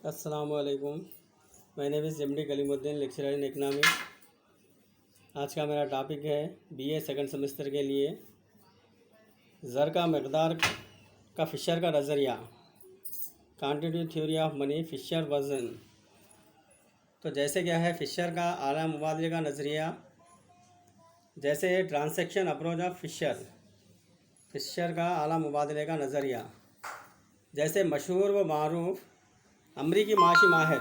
السلام علیکم. میں نیم از M D claim Uddin, lecturer in economics. آج کا میرا ٹاپک ہے بی اے سیکنڈ سیمسٹر کے لیے زر کا مقدار کا فشر کا نظریہ, کوانٹیٹیو تھیوری آف منی, فشر وزن. تو جیسے کیا ہے فشر کا اعلیٰ مبادلے کا نظریہ, جیسے ٹرانزیکشن اپروچ آف فشر کا اعلیٰ مبادلے کا نظریہ. جیسے مشہور و معروف امریکی معاشی ماہر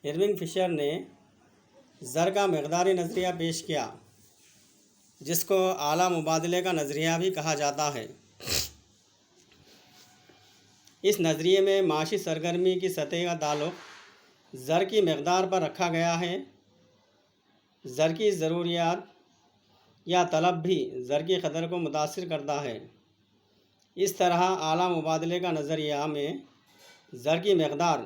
ارونگ فشر نے زر کا مقداری نظریہ پیش کیا, جس کو اعلیٰ مبادلے کا نظریہ بھی کہا جاتا ہے. اس نظریے میں معاشی سرگرمی کی سطح کا تعلق زر کی مقدار پر رکھا گیا ہے. زر کی ضروریات یا طلب بھی زر کی قدر کو متاثر کرتا ہے. اس طرح اعلیٰ مبادلے کا نظریہ میں زر کی مقدار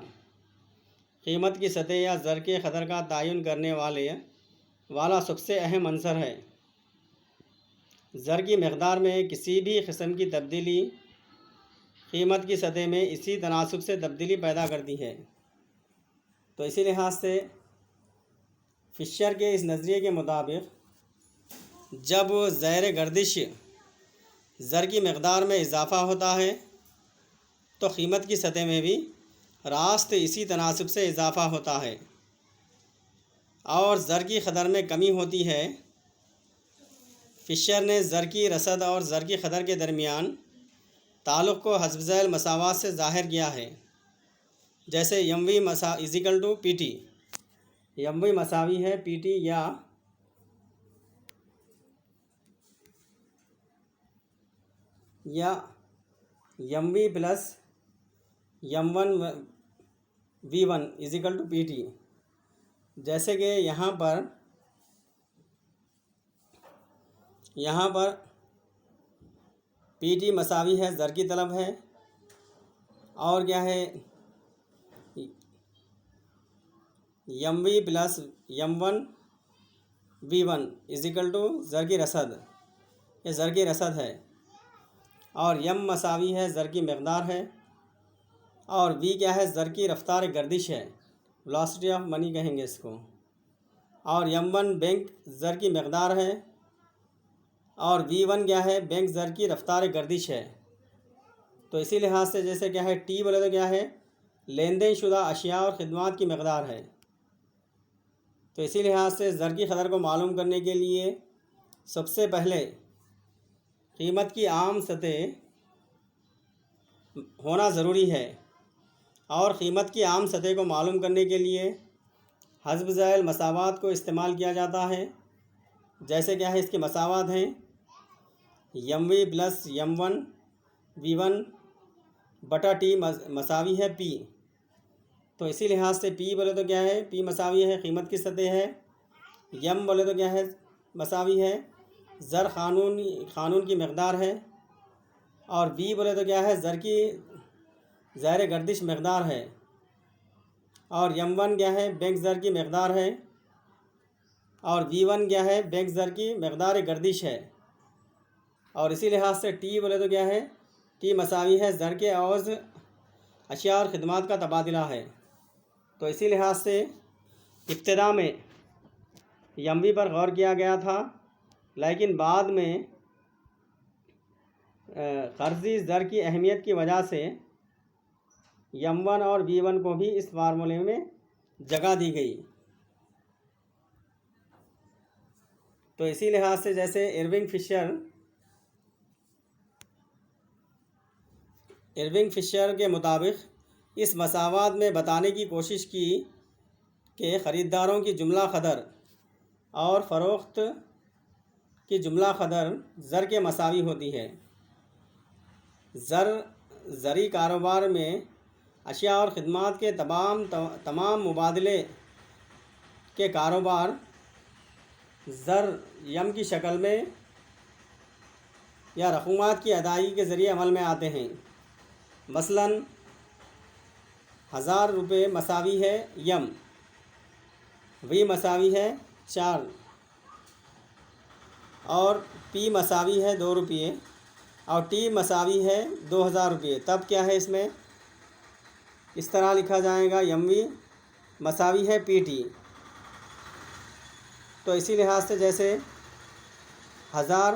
قیمت کی سطح یا زر کی قدر کا تعین کرنے والا سب سے اہم عنصر ہے. زر کی مقدار میں کسی بھی قسم کی تبدیلی قیمت کی سطح میں اسی تناسب سے تبدیلی پیدا کرتی ہے. تو اسی لحاظ سے فشر کے اس نظریے کے مطابق جب زیر گردش زر کی مقدار میں اضافہ ہوتا ہے تو قیمت کی سطح میں بھی راست اسی تناسب سے اضافہ ہوتا ہے, اور زر کی قدر میں کمی ہوتی ہے. فشر نے زر کی رسد اور زر کی قدر کے درمیان تعلق کو حسب ذیل مساوات سے ظاہر کیا ہے. جیسے M V equal to P T, M V مساوی ہے پی ٹی یا M V plus M one V one equal to P T. جیسے کہ یہاں پر پی ٹی مساوی ہے زر کی طلب ہے, اور کیا ہے M V plus M one V one equal to زر کی رسد, یہ زر کی رسد ہے. اور یم مساوی ہے زر کی مقدار ہے, اور وی کیا ہے زر کی رفتار گردش ہے, ویلاسٹی آف منی کہیں گے اس کو. اور یم ون بینک زر کی مقدار ہے, اور وی ون کیا ہے بینک زر کی رفتار گردش ہے. تو اسی لحاظ سے جیسے کیا ہے ٹی بولے تو کیا ہے لین دین شدہ اشیاء اور خدمات کی مقدار ہے. تو اسی لحاظ سے زر کی قدر کو معلوم کرنے کے لیے سب سے پہلے قیمت کی عام سطح ہونا ضروری ہے, اور قیمت کی عام سطح کو معلوم کرنے کے لیے حسب ذیل مساوات کو استعمال کیا جاتا ہے. جیسے کیا ہے اس کے مساوات ہیں M V plus M one V one بٹا ٹی مساوی ہے پی. تو اسی لحاظ سے پی بولے تو کیا ہے پی مساوی ہے قیمت کی سطح ہے, یم بولے تو کیا ہے مساوی ہے زر قانون کی مقدار ہے, اور وی بولے تو کیا ہے زر کی زیر گردش مقدار ہے, اور یم ون کیا ہے بینک زر کی مقدار ہے, اور وی ون کیا ہے بینک زر کی مقدار گردش ہے. اور اسی لحاظ سے ٹی بولے تو کیا ہے ٹی مساوی ہے زر کے عوض اشیاء اور خدمات کا تبادلہ ہے. تو اسی لحاظ سے ابتدا میں یم وی پر غور کیا گیا تھا, لیکن بعد میں قرضی زر کی اہمیت کی وجہ سے یم ون اور وی ون کو بھی اس فارمولے میں جگہ دی گئی. تو اسی لحاظ سے جیسے ارونگ فشر کے مطابق اس مساوات میں بتانے کی کوشش کی کہ خریداروں کی جملہ قدر اور فروخت کی جملہ قدر زر کے مساوی ہوتی ہے. زرعی کاروبار میں اشیاء اور خدمات کے تمام مبادلے کے کاروبار زر یم کی شکل میں یا رقومات کی ادائیگی کے ذریعے عمل میں آتے ہیں. مثلاً 1000 روپے مساوی ہے یم, وی مساوی ہے 4, اور پی مساوی ہے 2 روپے, اور ٹی مساوی ہے 2000 روپے. تب کیا ہے اس میں اس طرح لکھا جائے گا یم وی مساوی ہے پی ٹی. تو اسی لحاظ سے جیسے 1000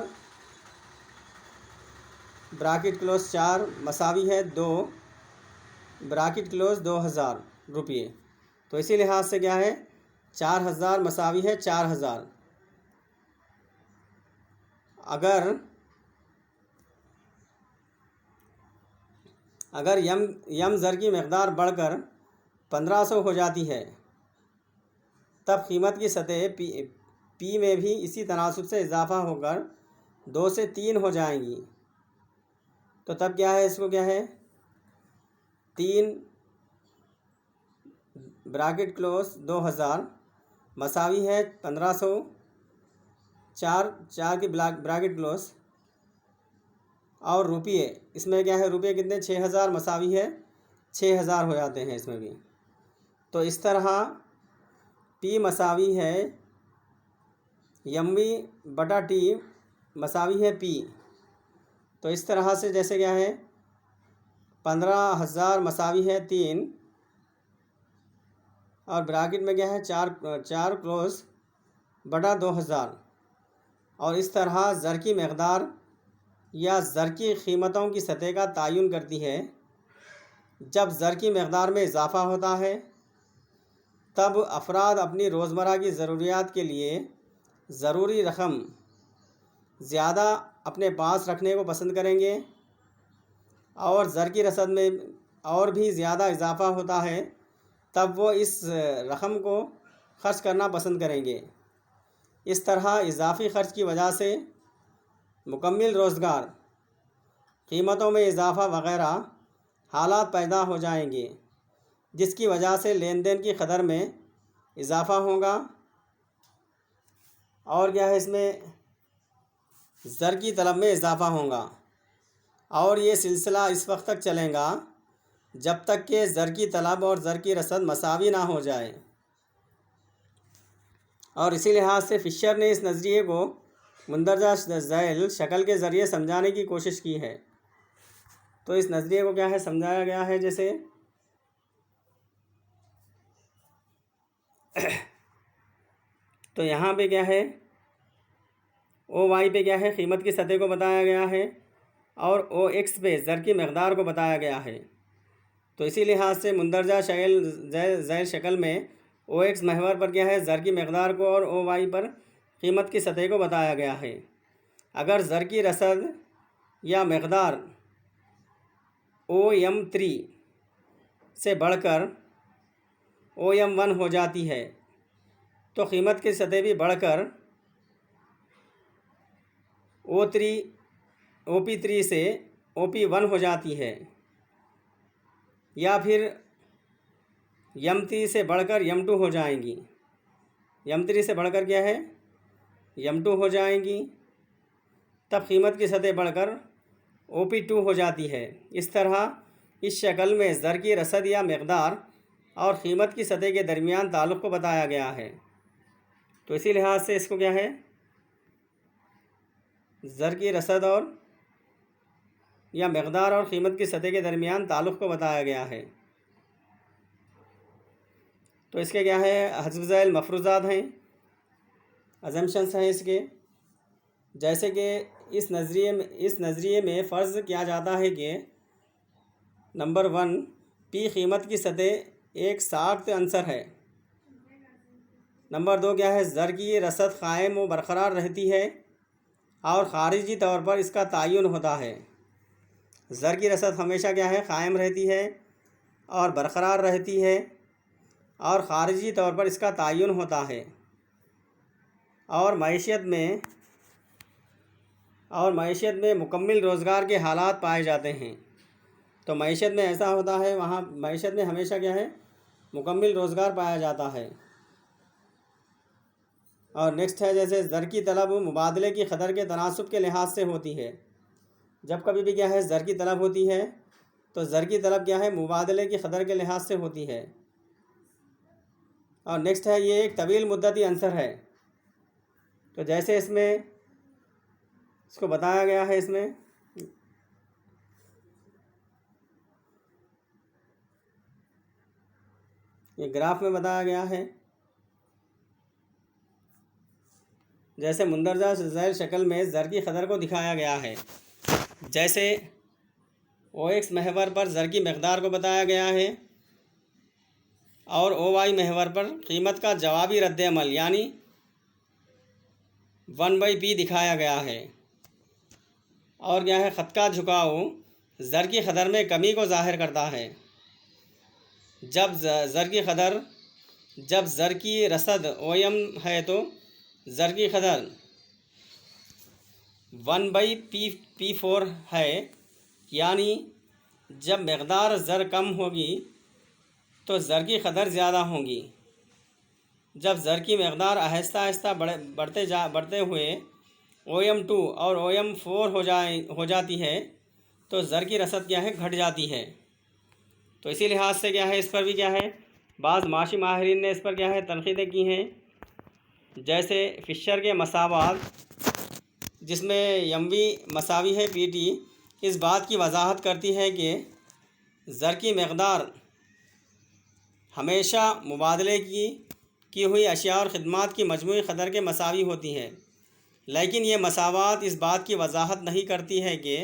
براکٹ کلوز 4 مساوی ہے 2 براکٹ کلوز 2000 روپیے. تو اسی لحاظ سے کیا ہے 4000 مساوی ہے 4000. اگر یم زر کی مقدار بڑھ کر 1500 ہو جاتی ہے تب قیمت کی سطح پی میں بھی اسی تناسب سے اضافہ ہو کر 2 سے 3 ہو جائیں گی. تو تب کیا ہے اس کو کیا ہے 3 براکٹ کلوز 2000 مساوی ہے 1500 4 کی براکٹ کلوز اور روپیے. اس میں کیا ہے روپیے کتنے 6000 مساوی ہے 6000 ہو جاتے ہیں اس میں بھی. تو اس طرح پی مساوی ہے یم وی بٹا ٹی مساوی ہے پی. تو اس طرح سے جیسے کیا ہے 15000 مساوی ہے 3 اور براکٹ میں کیا ہے 4 کلوز بٹا 2000. اور اس طرح زر کی مقدار یا زر کی قیمتوں کی سطح کا تعین کرتی ہے. جب زر کی مقدار میں اضافہ ہوتا ہے تب افراد اپنی روزمرہ کی ضروریات کے لیے ضروری رقم زیادہ اپنے پاس رکھنے کو پسند کریں گے، اور زر کی رسد میں اور بھی زیادہ اضافہ ہوتا ہے تب وہ اس رقم کو خرچ کرنا پسند کریں گے. اس طرح اضافی خرچ کی وجہ سے مکمل روزگار، قیمتوں میں اضافہ وغیرہ حالات پیدا ہو جائیں گے جس کی وجہ سے لین دین کی قدر میں اضافہ ہوگا. اور کیا ہے اس میں زر کی طلب میں اضافہ ہوگا، اور یہ سلسلہ اس وقت تک چلے گا جب تک کہ زر کی طلب اور زر کی رسد مساوی نہ ہو جائے. اور اسی لحاظ سے فشر نے اس نظریے کو مندرجہ ذیل شکل کے ذریعے سمجھانے کی کوشش کی ہے. تو اس نظریے کو کیا ہے سمجھایا گیا ہے جیسے تو یہاں پہ کیا ہے او وائی پہ کیا ہے قیمت کی سطح کو بتایا گیا ہے اور او ایکس پہ زر کی مقدار کو بتایا گیا ہے. تو اسی لحاظ سے مندرجہ ذیل شکل میں او ایکس محور پر کیا ہے زر کی مقدار کو اور او وائی پر قیمت کی سطح کو بتایا گیا ہے. اگر زر کی رسد یا مقدار او یم 3 سے بڑھ کر او یم 1 ہو جاتی ہے تو قیمت کی سطح بھی بڑھ کر او پی 3 سے او پی 1 ہو جاتی ہے، یا پھر یم 3 سے بڑھ کر یم 2 ہو جائیں گی. یم 3 سے بڑھ کر کیا ہے یم 2 ہو جائیں گی، تب قیمت کی سطح بڑھ کر او پی 2 ہو جاتی ہے. اس طرح اس شکل میں زر کی رسد یا مقدار اور قیمت کی سطح کے درمیان تعلق کو بتایا گیا ہے. تو اسی لحاظ سے اس کو کیا ہے زر کی رسد اور یا مقدار اور قیمت کی سطح کے درمیان تعلق کو بتایا گیا ہے. تو اس کے کیا ہے حذف ذیل مفروضات ہیں، ازمپشنس ہیں اس کے. جیسے کہ اس نظریے میں فرض کیا جاتا ہے کہ نمبر 1 پی قیمت کی سطح ایک ساخت عنصر ہے. نمبر 2 کیا ہے زر کی رسد قائم و برقرار رہتی ہے اور خارجی طور پر اس کا تعین ہوتا ہے. زر کی رسد ہمیشہ کیا ہے قائم رہتی ہے اور برقرار رہتی ہے اور خارجی طور پر اس کا تعین ہوتا ہے. اور معیشت میں مکمل روزگار کے حالات پائے جاتے ہیں. تو معیشت میں ایسا ہوتا ہے، وہاں معیشت میں ہمیشہ کیا ہے مکمل روزگار پایا جاتا ہے. اور نیکسٹ ہے جیسے زر کی طلب مبادلے کی قدر کے تناسب کے لحاظ سے ہوتی ہے. جب کبھی بھی کیا ہے زر کی طلب ہوتی ہے تو زر کی طلب کیا ہے مبادلے کی قدر کے لحاظ سے ہوتی ہے. اور نیکسٹ ہے یہ ایک طویل مدتی عنصر ہے. تو جیسے اس میں اس کو بتایا گیا ہے اس میں یہ گراف میں بتایا گیا ہے، جیسے مندرجہ ذیل شکل میں زر کی قدر کو دکھایا گیا ہے۔ جیسے او ایکس محور پر زر کی مقدار کو بتایا گیا ہے اور او وائی محور پر قیمت کا جوابی رد عمل یعنی 1/p دکھایا گیا ہے۔ اور کیا ہے، خط کا جھکاؤ زر کی قدر میں کمی کو ظاہر کرتا ہے۔ جب زر کی رصد اویم ہے تو زر کی قدر 1/p4 ہے، یعنی جب مقدار زر کم ہوگی تو زر کی قدر زیادہ ہوگی۔ جب زر کی مقدار آہستہ آہستہ بڑھتے ہوئے OM2 اور OM4 ہو جاتی ہے تو زر کی رصد کیا ہے، گھٹ جاتی ہے۔ تو اسی لحاظ سے کیا ہے، اس پر بھی کیا ہے، بعض معاشی ماہرین نے اس پر کیا ہے تنقیدیں کی ہیں۔ جیسے فشر کے مساوات جس میں MV مساوی ہے PT، اس بات کی وضاحت کرتی ہے کہ زر کی مقدار ہمیشہ مبادلے کی ہوئی اشیاء اور خدمات کی مجموعی قدر کے مساوی ہوتی ہے، لیکن یہ مساوات اس بات کی وضاحت نہیں کرتی ہے کہ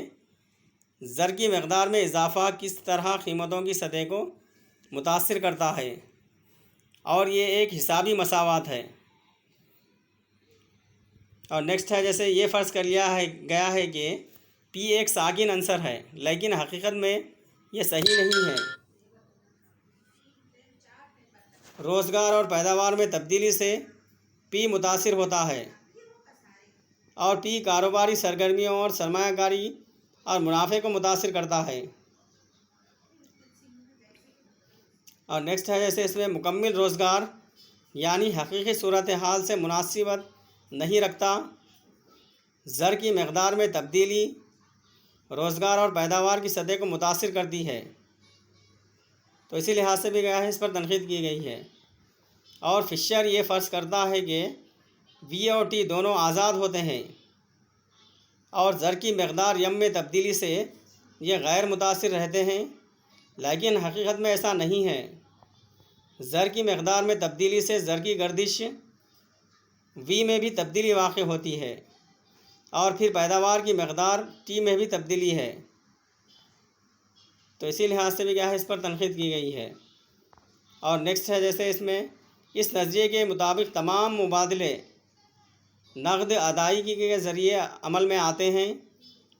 زر کی مقدار میں اضافہ کس طرح قیمتوں کی سطح کو متاثر کرتا ہے، اور یہ ایک حسابی مساوات ہے۔ اور نیکسٹ ہے، جیسے یہ فرض کر لیا گیا ہے کہ P ایک ساکن عنصر ہے، لیکن حقیقت میں یہ صحیح نہیں ہے۔ روزگار اور پیداوار میں تبدیلی سے P متاثر ہوتا ہے اور P کاروباری سرگرمیوں اور سرمایہ کاری اور منافع کو متاثر کرتا ہے۔ اور نیکسٹ ہے، جیسے اس میں مکمل روزگار یعنی حقیقی صورتحال سے مناسبت نہیں رکھتا۔ زر کی مقدار میں تبدیلی روزگار اور پیداوار کی سطح کو متاثر کرتی ہے، تو اسی لحاظ سے بھی گیا ہے، اس پر تنقید کی گئی ہے۔ اور فشر یہ فرض کرتا ہے کہ V اور T دونوں آزاد ہوتے ہیں اور زر کی مقدار یم میں تبدیلی سے یہ غیر متاثر رہتے ہیں، لیکن حقیقت میں ایسا نہیں ہے۔ زر کی مقدار میں تبدیلی سے زر کی گردش V میں بھی تبدیلی واقع ہوتی ہے اور پھر پیداوار کی مقدار T میں بھی تبدیلی ہے، تو اسی لحاظ سے بھی کیا ہے، اس پر تنقید کی گئی ہے۔ اور نیکسٹ ہے، جیسے اس نظریے کے مطابق تمام مبادلے نقد ادائیگی کے ذریعے عمل میں آتے ہیں،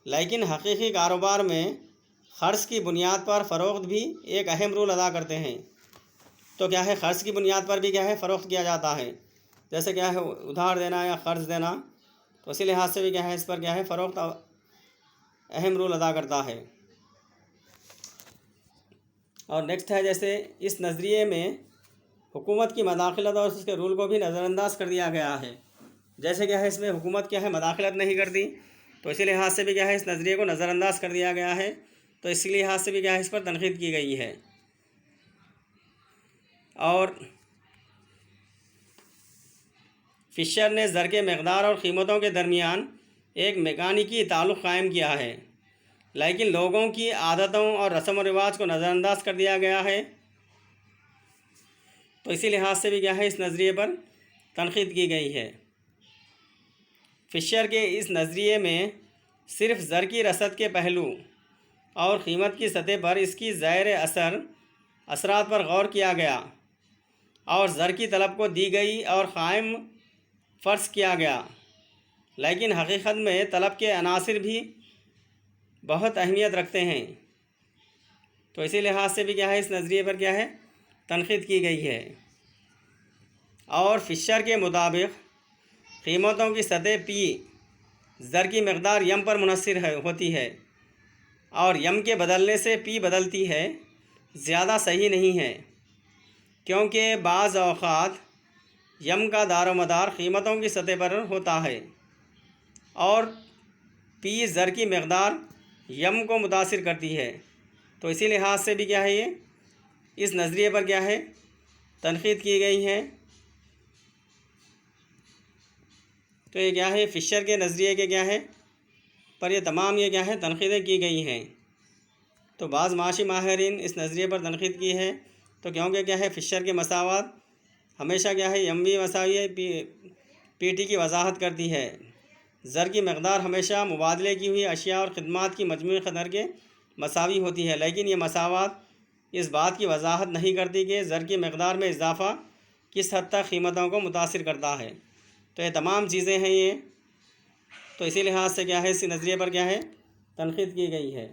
لیکن حقیقی کاروبار میں قرض کی بنیاد پر فروخت بھی ایک اہم رول ادا کرتے ہیں۔ تو کیا ہے، قرض کی بنیاد پر بھی کیا ہے فروخت کیا جاتا ہے، جیسے کیا ہے ادھار دینا یا قرض دینا، تو اسی لحاظ سے بھی کیا ہے، اس پر کیا ہے فروخت اہم رول ادا کرتا ہے۔ اور نیکسٹ ہے، جیسے اس نظریے میں حکومت کی مداخلت اور اس کے رول کو بھی نظر انداز کر دیا گیا ہے۔ جیسے کیا ہے، اس میں حکومت کیا ہے مداخلت نہیں کرتی، تو اسی لحاظ سے بھی کیا ہے اس نظریے کو نظر انداز کر دیا گیا ہے، تو اسی لحاظ سے بھی کیا ہے اس پر تنقید کی گئی ہے۔ اور فشر نے زر کے مقدار اور قیمتوں کے درمیان ایک میکانیکی تعلق قائم کیا ہے، لیکن لوگوں کی عادتوں اور رسم و رواج کو نظر انداز کر دیا گیا ہے، تو اسی لحاظ سے بھی کیا ہے اس نظریے پر تنقید کی گئی ہے۔ فشر کے اس نظریے میں صرف زر کی رصد کے پہلو اور قیمت کی سطح پر اس کی زیر اثرات پر غور کیا گیا اور زر کی طلب کو دی گئی اور قائم فرض کیا گیا، لیکن حقیقت میں طلب کے عناصر بھی بہت اہمیت رکھتے ہیں، تو اسی لحاظ سے بھی کیا ہے اس نظریے پر کیا ہے تنقید کی گئی ہے۔ اور فشر کے مطابق قیمتوں کی سطح P زر کی مقدار یم پر منحصر ہوتی ہے اور یم کے بدلنے سے P بدلتی ہے، زیادہ صحیح نہیں ہے، کیونکہ بعض اوقات یم کا دار و مدار قیمتوں کی سطح پر ہوتا ہے اور P زر کی مقدار یم کو متاثر کرتی ہے، تو اسی لحاظ سے بھی کیا ہے یہ اس نظریے پر کیا ہے تنقید کی گئی ہے۔ تو یہ کیا ہے فشر کے نظریے کے کیا ہے پر یہ تمام یہ کیا ہے تنقیدیں کی گئی ہیں، تو بعض معاشی ماہرین اس نظریے پر تنقید کی ہے، تو کیونکہ کیا ہے فشر کے مساوات ہمیشہ کیا ہے ایم وی مساوی پی ٹی کی وضاحت کرتی ہے۔ زر کی مقدار ہمیشہ مبادلے کی ہوئی اشیاء اور خدمات کی مجموعی قدر کے مساوی ہوتی ہے، لیکن یہ مساوات اس بات کی وضاحت نہیں کرتی کہ زر کی مقدار میں اضافہ کس حد تک قیمتوں کو متاثر کرتا ہے۔ تو یہ تمام چیزیں ہیں یہ، تو اسی لحاظ سے کیا ہے اسی نظریے پر کیا ہے تنقید کی گئی ہے۔